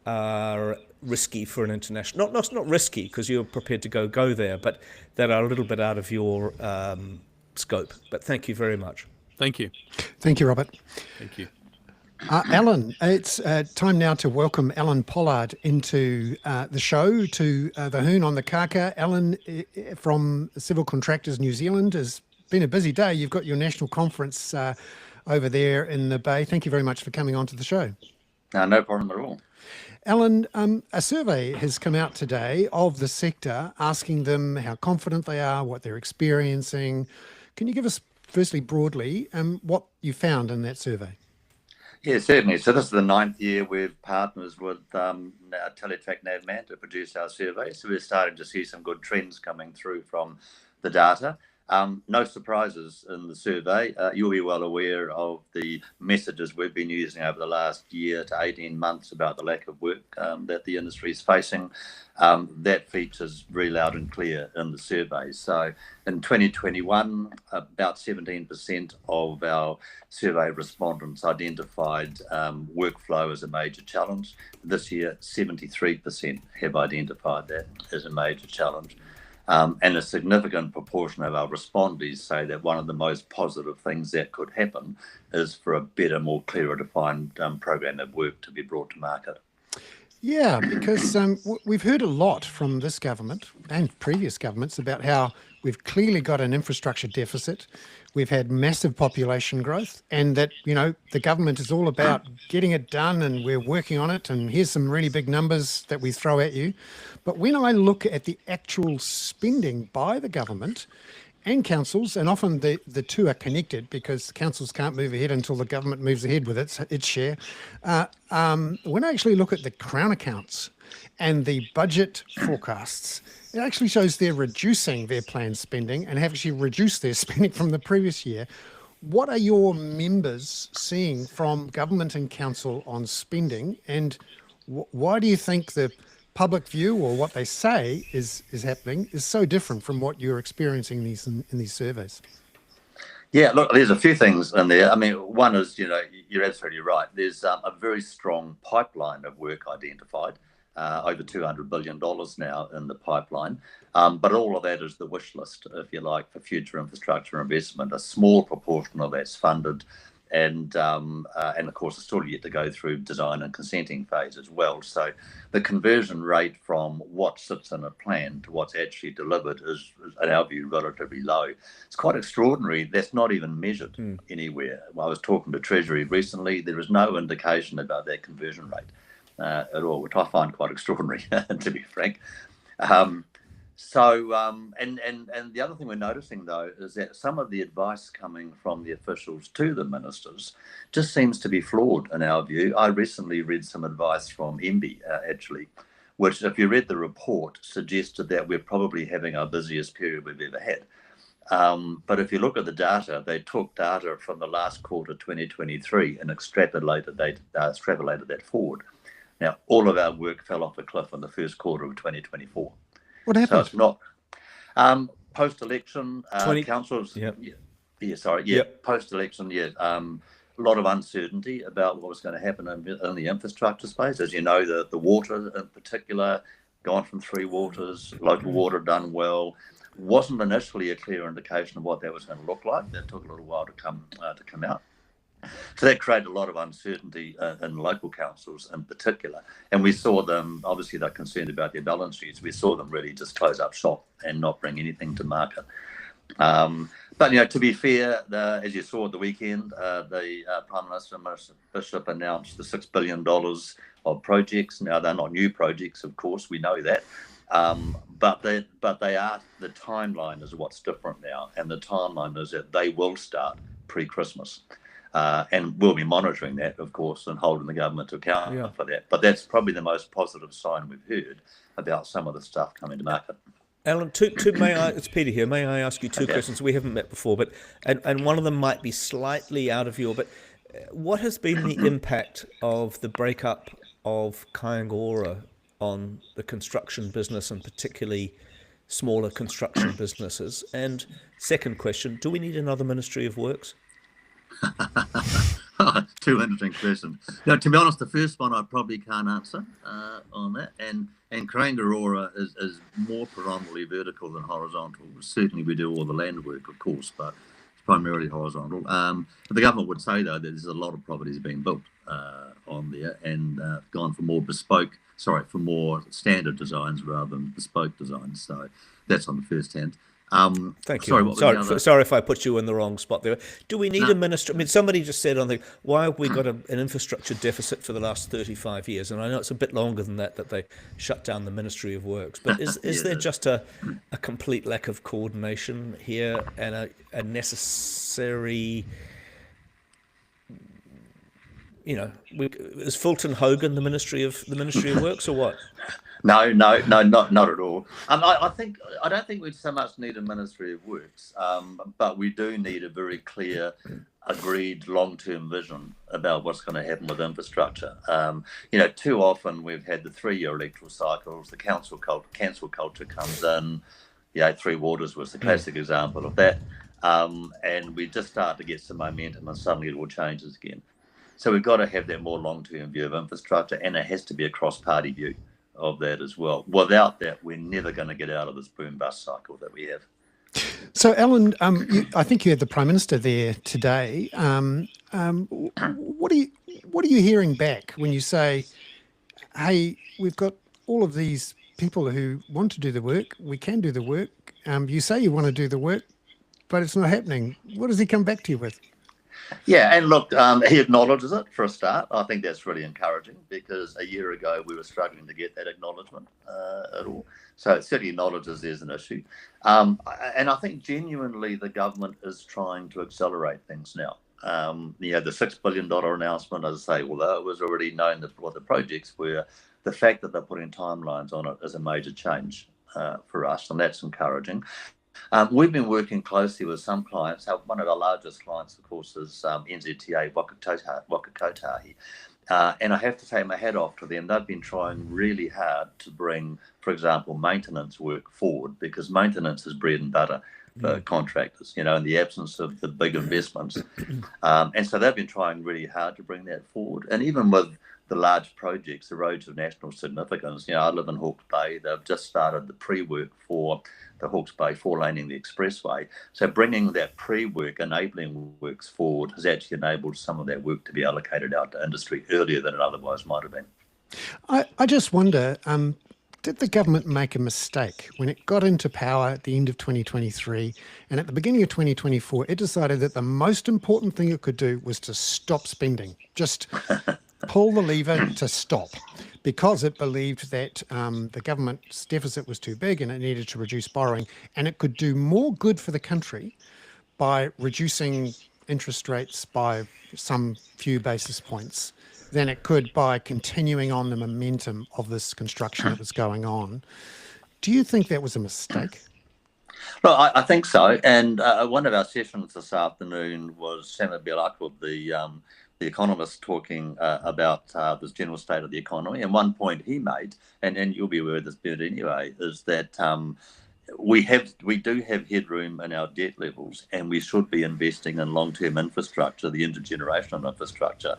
are risky for an international... Not risky, because you're prepared to go there, but that are a little bit out of your scope. But thank you very much. Thank you. Thank you, Robert. Thank you. Alan, it's time now to welcome Alan Pollard into the show, to the Hoon on the Kaka. Alan from Civil Contractors New Zealand. Has been a busy day. You've got your national conference over there in the Bay. Thank you very much for coming on to the show. No problem at all. Alan, a survey has come out today of the sector asking them how confident they are, what they're experiencing. Can you give us, firstly, broadly, what you found in that survey? Yeah, certainly. So this is the 9th year we've partners with Teletrack Navman to produce our survey. So we're starting to see some good trends coming through from the data. No surprises in the survey. You'll be well aware of the messages we've been using over the last year to 18 months about the lack of work that the industry is facing. That features very loud and clear in the survey. So in 2021, about 17% of our survey respondents identified workflow as a major challenge. This year, 73% have identified that as a major challenge. And a significant proportion of our respondees say that one of the most positive things that could happen is for a better, more clearer defined program of work to be brought to market. Yeah, because we've heard a lot from this government and previous governments about how we've clearly got an infrastructure deficit. We've had massive population growth, and that, the government is all about getting it done and we're working on it. And here's some really big numbers that we throw at you. But when I look at the actual spending by the government and councils, and often the two are connected because councils can't move ahead until the government moves ahead with its share. When I actually look at the Crown accounts and the budget forecasts, it actually shows they're reducing their planned spending and have actually reduced their spending from the previous year. What are your members seeing from government and council on spending, and why do you think the public view, or what they say is happening, is so different from what you're experiencing in these surveys? Yeah, look, there's a few things in there. I mean, one is, you're absolutely right. There's a very strong pipeline of work identified, over $200 billion now in the pipeline. But all of that is the wish list, if you like, for future infrastructure investment. A small proportion of that's funded. And of course, it's still yet to go through design and consenting phase as well. So the conversion rate from what sits in a plan to what's actually delivered is, in our view, relatively low. It's quite extraordinary. That's not even measured anywhere. I was talking to Treasury recently. There is no indication about that conversion rate at all, which I find quite extraordinary, to be frank. And the other thing we're noticing, though, is that some of the advice coming from the officials to the ministers just seems to be flawed in our view. I recently read some advice from MB, actually, which, if you read the report, suggested that we're probably having our busiest period we've ever had. But if you look at the data, they took data from the last quarter 2023 and extrapolated that forward. Now, all of our work fell off a cliff in the first quarter of 2024. What happened? So it's not post-election councils. Yep. Post-election. A lot of uncertainty about what was going to happen in the infrastructure space. As you know, the water in particular, gone from 3 waters, local water done well. Wasn't initially a clear indication of what that was going to look like. That took a little while to come out. So that created a lot of uncertainty in local councils in particular. And we saw them, obviously they're concerned about their balance sheets. We saw them really just close up shop and not bring anything to market. But, to be fair, as you saw at the weekend, the Prime Minister, Bishop, announced the $6 billion of projects. Now, they're not new projects, of course, we know that. But they are, the timeline is what's different now. And the timeline is that they will start pre-Christmas. And we'll be monitoring that, of course, and holding the government to account for that. But that's probably the most positive sign we've heard about some of the stuff coming to market. Alan, it's Peter here. May I ask you two questions? We haven't met before, but and one of them might be slightly out of your. But what has been the impact of the breakup of Kaingora on the construction business, and particularly smaller construction businesses? And second question: do we need another Ministry of Works? Two interesting questions. Now, to be honest, the first one I probably can't answer on that. And Kaingora is more predominantly vertical than horizontal. Certainly we do all the land work, of course, but it's primarily horizontal. But the government would say, though, that there's a lot of properties being built on there and gone for more standard designs rather than bespoke designs. So that's on the first hand. Thank you. Sorry if I put you in the wrong spot there. Do we need a minister? I mean, somebody just said on the, why have we got an infrastructure deficit for the last 35 years? And I know it's a bit longer than that they shut down the Ministry of Works. But is there just a complete lack of coordination here and a necessary is Fulton Hogan the Ministry of Works or what? No, not at all. I don't think we so much need a Ministry of Works, but we do need a very clear, agreed long-term vision about what's going to happen with infrastructure. Too often we've had the 3-year electoral cycles. The cancel culture comes in. Three Waters was the classic example of that, and we just start to get some momentum, and suddenly it all changes again. So we've got to have that more long-term view of infrastructure, and it has to be a cross-party view of that as well. Without that, we're never going to get out of this boom-bust cycle that we have. So, Alan, I think you had the Prime Minister there today. What are you hearing back when you say, "Hey, we've got all of these people who want to do the work. We can do the work. You say you want to do the work, but it's not happening." What does he come back to you with? Yeah, and look, he acknowledges it for a start. I think that's really encouraging, because a year ago we were struggling to get that acknowledgement at all. So it certainly acknowledges there's an issue. And I think genuinely the government is trying to accelerate things now. The $6 billion announcement, as I say, although it was already known what the projects were, the fact that they're putting timelines on it is a major change for us, and that's encouraging. We've been working closely with some clients. One of our largest clients, of course, is NZTA Wakakotahi. And I have to take my hat off to them. They've been trying really hard to bring, for example, maintenance work forward, because maintenance is bread and butter for contractors, in the absence of the big investments. And so they've been trying really hard to bring that forward. And even with the large projects, the roads of national significance, I live in Hawke's Bay. They've just started the pre-work for the Hawke's Bay 4-laning the expressway. So bringing that pre-work, enabling works forward, has actually enabled some of that work to be allocated out to industry earlier than it otherwise might have been. I just wonder, did the government make a mistake when it got into power at the end of 2023, and at the beginning of 2024, it decided that the most important thing it could do was to stop spending, just pull the lever to stop, because it believed that the government's deficit was too big and it needed to reduce borrowing, and it could do more good for the country by reducing interest rates by some few basis points than it could by continuing on the momentum of this construction that was going on. Do you think that was a mistake? Well, I think so. And one of our sessions this afternoon was Sam Belakul, the economist, talking about this general state of the economy. And one point he made, and you'll be aware of this bit anyway, is that we do have headroom in our debt levels, and we should be investing in long-term infrastructure, the intergenerational infrastructure,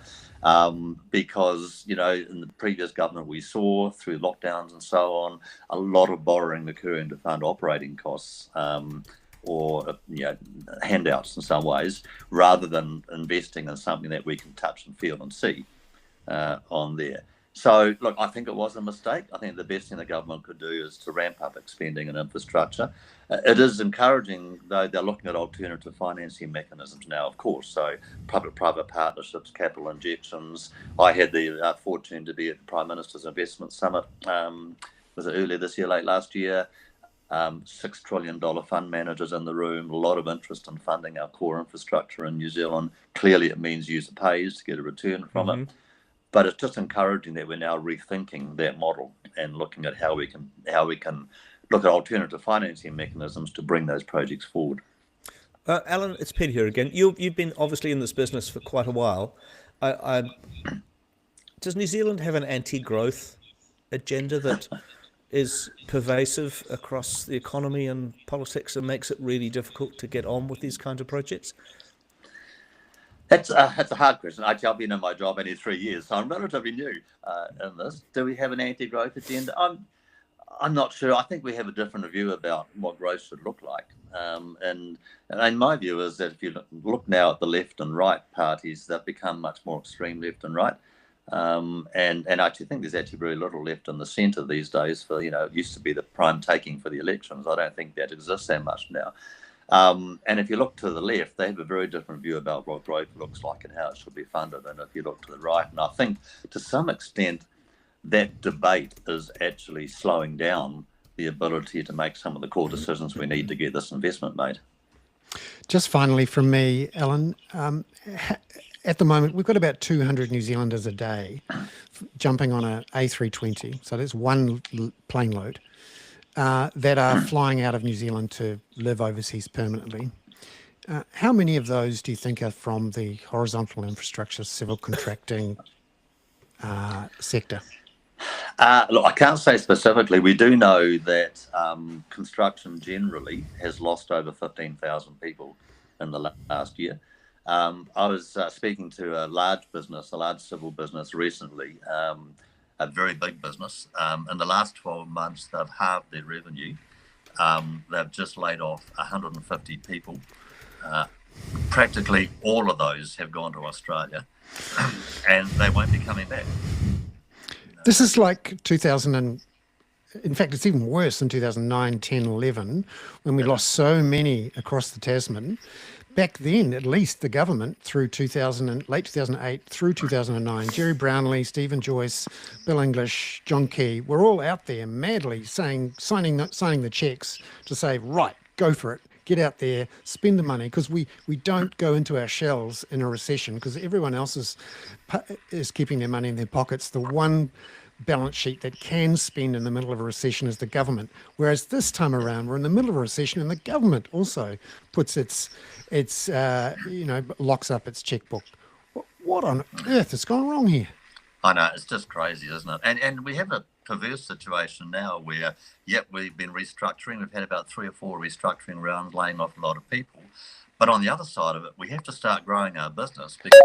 because in the previous government we saw through lockdowns and so on, a lot of borrowing occurring to fund operating costs. Or handouts in some ways, rather than investing in something that we can touch and feel and see on there. So, look, I think it was a mistake. I think the best thing the government could do is to ramp up spending in infrastructure. It is encouraging, though, they're looking at alternative financing mechanisms now, of course. So public-private partnerships, capital injections. I had the fortune to be at the Prime Minister's Investment Summit, was it earlier this year, late last year? $6 trillion fund managers in the room, a lot of interest in funding our core infrastructure in New Zealand. Clearly it means user pays to get a return from it. But it's just encouraging that we're now rethinking that model and looking at how we can look at alternative financing mechanisms to bring those projects forward. Alan, it's Pete here again. You've been obviously in this business for quite a while. Does New Zealand have an anti-growth agenda that is pervasive across the economy and politics and makes it really difficult to get on with these kinds of projects? That's a hard question. Actually, I've been in my job only 3 years, so I'm relatively new in this. Do we have an anti-growth agenda? I'm not sure. I think we have a different view about what growth should look like. And my view is that if you look now at the left and right parties, they've become much more extreme left and right. And I actually think there's actually very little left in the centre these days for, it used to be the prime taking for the elections. I don't think that exists that much now. And if you look to the left, they have a very different view about what growth looks like and how it should be funded. And if you look to the right, and I think to some extent that debate is actually slowing down the ability to make some of the core decisions we need to get this investment made. Just finally from me, Alan, at the moment, we've got about 200 New Zealanders a day jumping on a A320. So that's one plane load that are flying out of New Zealand to live overseas permanently. How many of those do you think are from the horizontal infrastructure, civil contracting sector? Look, I can't say specifically. We do know that construction generally has lost over 15,000 people in the last year. I was speaking to a large business, a large civil business recently, a very big business. In the last 12 months, they've halved their revenue. They've just laid off 150 people. Practically all of those have gone to Australia, and they won't be coming back. This is like 2000 and, in fact, it's even worse than 2009, 10, 11, when we lost so many across the Tasman. Back then, at least, the government through late 2008 through 2009, Jerry Brownlee, Stephen Joyce, Bill English, John Key, were all out there madly signing the checks to say, right, go for it. Get out there, spend the money, because we don't go into our shells in a recession because everyone else is keeping their money in their pockets. The one balance sheet that can spend in the middle of a recession is the government. Whereas this time around, we're in the middle of a recession and the government also puts locks up its checkbook. What on earth has gone wrong here? I know, it's just crazy, isn't it? And we have a perverse situation now where, we've been restructuring. We've had about 3 or 4 restructuring rounds, laying off a lot of people. But on the other side of it, we have to start growing our business because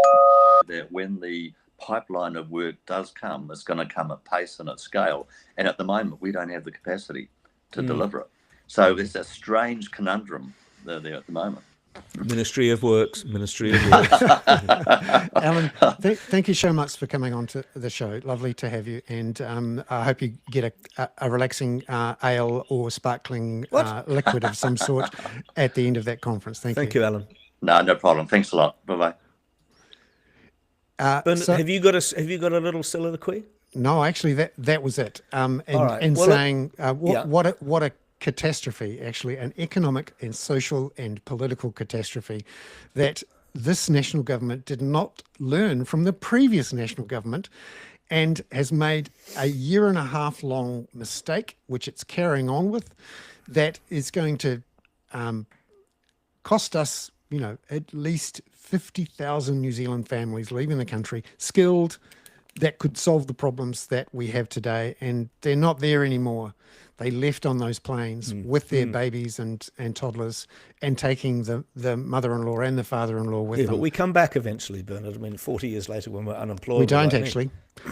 that when the pipeline of work does come, it's going to come at pace and at scale. And at the moment, we don't have the capacity to deliver it. So it's a strange conundrum there at the moment. Ministry of Works. Alan, thank you so much for coming on to the show. Lovely to have you. And I hope you get a relaxing ale or sparkling liquid of some sort at the end of that conference. Thank you, Alan. No problem. Thanks a lot. Bye-bye. Bernard, have you got a little soliloquy? No, actually, that was it. All right. What a catastrophe, actually, an economic and social and political catastrophe that this national government did not learn from the previous national government and has made a 1.5 year long mistake, which it's carrying on with, that is going to cost us, at least 50,000 New Zealand families leaving the country, skilled, that could solve the problems that we have today, and they're not there anymore. They left on those planes with their babies and toddlers and taking the mother-in-law and the father-in-law with them. But we come back eventually, Bernard. 40 years later when we're unemployed. We don't actually.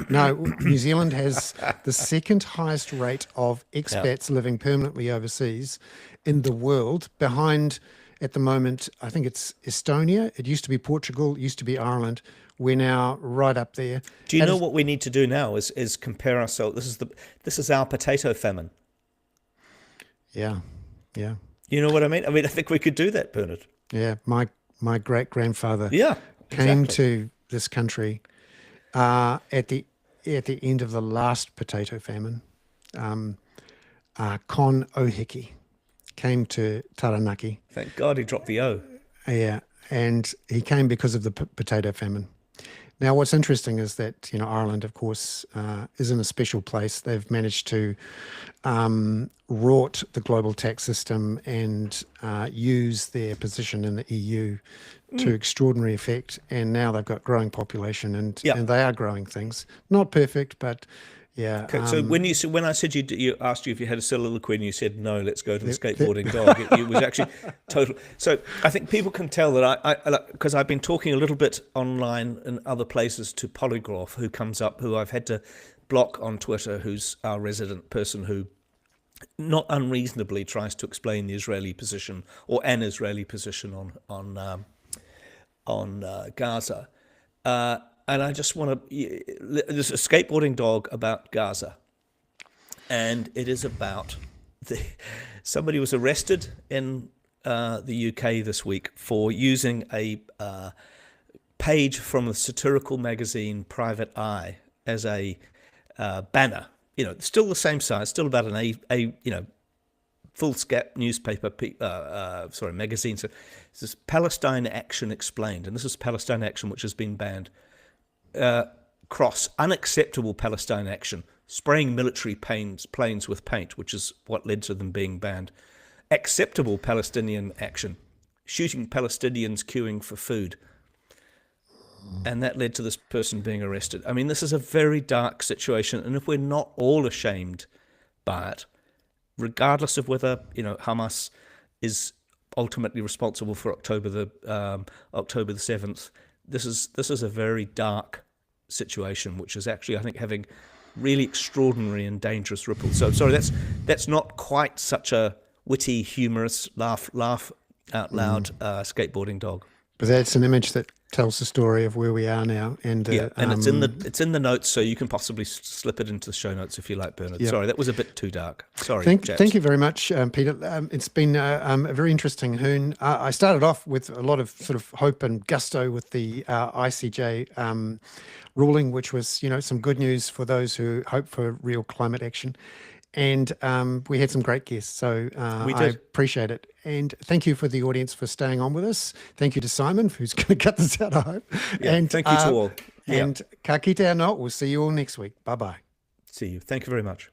No, New Zealand has the second highest rate of expats living permanently overseas in the world, behind, at the moment, I think it's Estonia. It used to be Portugal, it used to be Ireland. We're now right up there. Do you know what we need to do now is compare ourselves? This is our potato famine. Yeah. You know what I mean? I think we could do that, Bernard. Yeah, my great-grandfather came to this country at the end of the last potato famine. Kon Ohiki came to Taranaki. Thank God he dropped the O. Yeah, and he came because of the potato famine. Now, what's interesting is that, Ireland, of course, is in a special place. They've managed to rort the global tax system and use their position in the EU to extraordinary effect. And now they've got growing population and they are growing things. Not perfect, but yeah. Okay, so when I said you asked you if you had a soliloquy and you said no, let's go to the skateboarding dog. It was actually total. So I think people can tell that because I've been talking a little bit online and other places to Polygraph, who comes up, who I've had to block on Twitter, who's our resident person who not unreasonably tries to explain the Israeli position or an Israeli position on Gaza. And I just want to, there's a skateboarding dog about Gaza. And it is about somebody was arrested in the UK this week for using a page from the satirical magazine Private Eye as a banner. Still the same size, still about an A foolscap newspaper, magazine. So this is Palestine Action Explained, and this is Palestine Action, which has been banned. Cross unacceptable Palestine action, spraying military planes with paint, which is what led to them being banned. Acceptable Palestinian action, shooting Palestinians queuing for food. And that led to this person being arrested. I mean, this is a very dark situation, and if we're not all ashamed by it, regardless of whether Hamas is ultimately responsible for October the 7th, this is a very dark situation, which is actually, I think, having really extraordinary and dangerous ripples. So sorry, that's not quite such a witty, humorous, laugh out loud skateboarding dog. But that's an image that tells the story of where we are now, and it's in the notes, so you can possibly slip it into the show notes if you like, Bernard. Sorry, that was a bit too dark. Sorry. Thank you very much, Peter. It's been a very interesting Hoon. I started off with a lot of sort of hope and gusto with the ICJ ruling, which was some good news for those who hope for real climate action. And we had some great guests, so I appreciate it. And thank you for the audience for staying on with us. Thank you to Simon, who's going to cut this out, I hope. Yeah, and thank you to all. And ka kite anō. We'll see you all next week. Bye-bye. See you. Thank you very much.